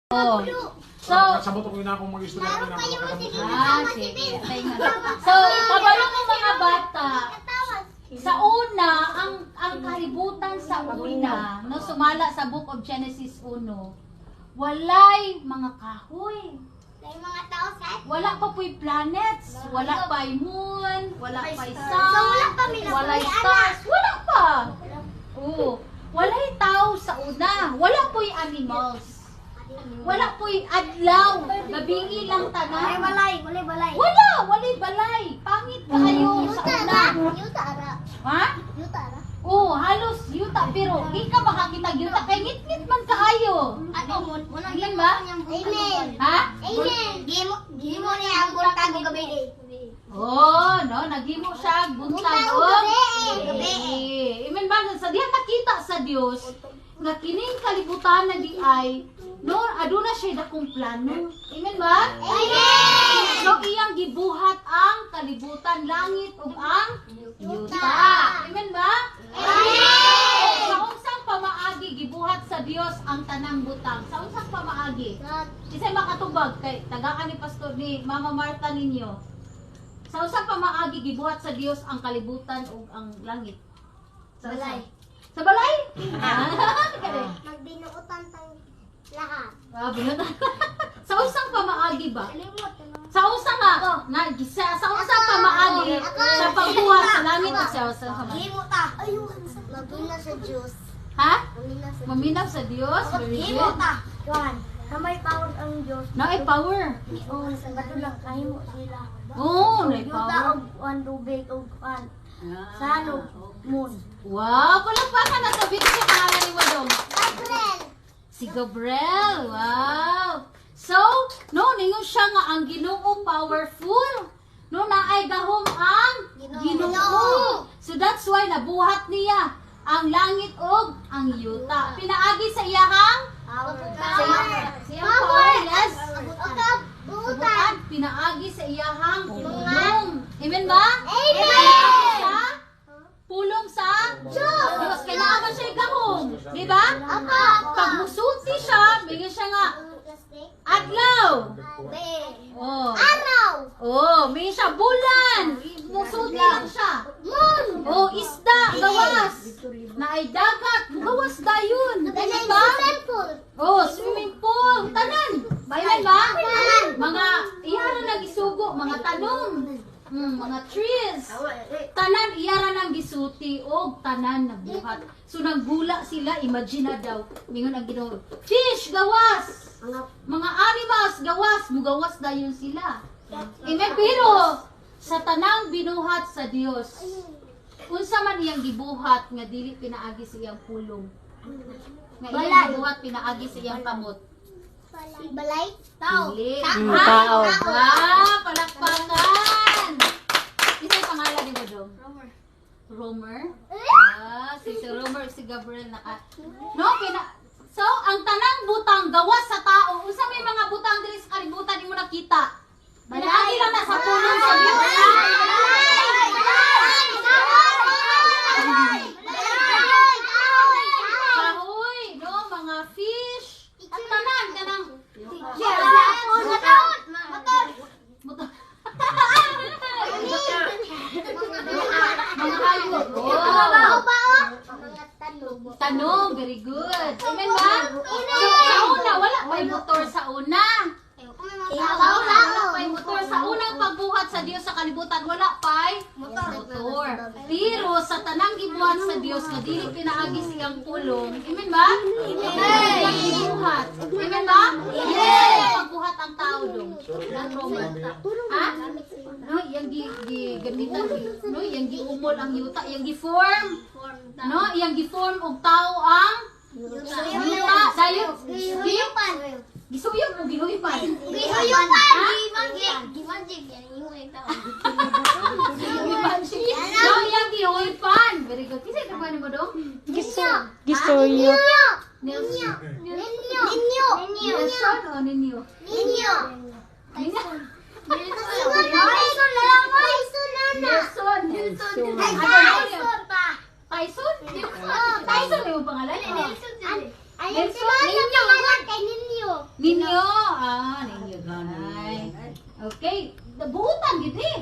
Oh. So, sabot ko na akong mag-istorya na sige. So, kabalo mo mga bata, sa una, ang kalibutan sa una, no, sumala sa Book of Genesis 1, walay mga kahoy. Mga tao sa Wala pa po'y planets, wala pa'y moon, wala pa'y sun, So, wala pa walay stars, wala pa. Oo. Walay tao sa una, wala po'y animals. Wala po'y adlaw, gabi lang tanan. Walay. Walay balay. Pangit kayo sa una. Yuta ara. Ha? Yuta ara. Oo, halos yuta, pero di ka makakita yuta, kay ngit-ngit man kaayo. Amen ba? Amen. Ha? Amen. Gimo niya ang buntag ng gabi. Oh, no, nagimo siya buntag Buntag og gabi. Amen ba? Sa diha nakita sa Dios nga kining kalibutan na di ay no, aduna siya dakong plano. Amen ba? Amen. So iyang gibuhat ang kalibutan, langit ug ang yuta. Amen ba? Amen. Sa unsang pamaagi gibuhat sa Dios ang tanang butang. Sa unsang pamaagi? Isa'y makatubag kay tagaan ni pastor ni Mama Marta ninyo. Sa unsang pamaagi gibuhat sa Dios ang kalibutan ug ang langit. Sa Balay. Sa balay? Magbinuutan tang lahat. Binutan. Sa usang pamaagi ba? Kalimot. Sa usang nga, sa usang pamaagi sa pagbuhat sa langit at sa usang pamaagi. Gimo ta. Ayun. Magina sa Diyos. Ha? Magina sa Maminaw sa Dios. Very Gimo good. ta. Kuan. Na may power ang Diyos. Na ay power. Oo, sa katulak kahimo sila. Oh, na ay Yuta power. og kuan tubig og kuan. Salog. Moon. Wow, palakpakan na sa video sa pangalan ni Wadong. Gabriel. Si Gabriel. Wow. So, no, ningon siya nga ang Ginoo powerful. No, naay gahom ang Ginoo. So that's why nabuhat niya ang langit ug ang yuta. Pinaagi sa iyahang power. Yes. Bukan, pinaagi sa iyahang pulong. Amen ba? Amen. Sa pulong sa Diyos. Kailangan siya gahom. Di ba? Pag musulti siya, bigyan siya nga adlaw. Oh. Araw. Oh, may siya bulan. Musulti lang siya. Moon. Oh, isda, gawas. Na ay dagat, gawas dayon. Amen ba? Oh, swimming pool, tanan. Amen ba? Mga iyara nang isugo, mga tanom. Mga trees. Tanan iyara nang gisuti og tanan nabuhat. So naggula sila, imagine na daw. Mingon ang Ginoo. Fish gawas. Mga animals gawas, mugawas dayon sila. Amen, pero sa tanang binuhat sa Dios. Unsa man iyang gibuhat nga dili pinaagi sa iyang pulong. Nga iyang gibuhat pinaagi sa iyang kamot. Balay. Tao. Dili. Tao. Palakpakan. Isa'y pangalan ni Bodong? Romer. Si Romer, si Gabriel naka. No, so ang tanang butang gawas sa tao. Unsa may mga butang diri sa kalibutan imo nakita? Balay lang na sa pulong sa Dios. Kahoy, no, mga fish. At tanan kanang mga hayop. Tanong, very good. Amen ba? So, sa una, wala pa'y motor sa una. Wala pa'y motor. Sa unang pagbuhat sa Diyos sa kalibutan, wala pa'y motor. Pero sa tanang gibuhat sa Diyos, na dili pinaagi siyang pulong. Amen ba? Amen. Ang gibuhat. Amen ba? Amen. Pagbuhat ang tao dong. Ang Roman. Ha? No, yang gamitan no, yang giumol ang yuta, yang gi-form. No, yang gi-form og tao ang yuta. Dayon, gisuyop o gihuipan? No, yang gihuipan. Very good. Kisay ka ba ni mo dong? Gisuyo. Nelson. Ninyo. Nelson o Ninyo? Ninyo. Ninyo. Tyson na lang. Tyson na na. Nelson. Ay, Ano na yun? Tyson pa. Tyson? Oh, Tyson yung pangalan? Ayun si Maya, pangalan kay Ninyo. Ninyo. Ninyo ganay. Okay. Buutan gid eh.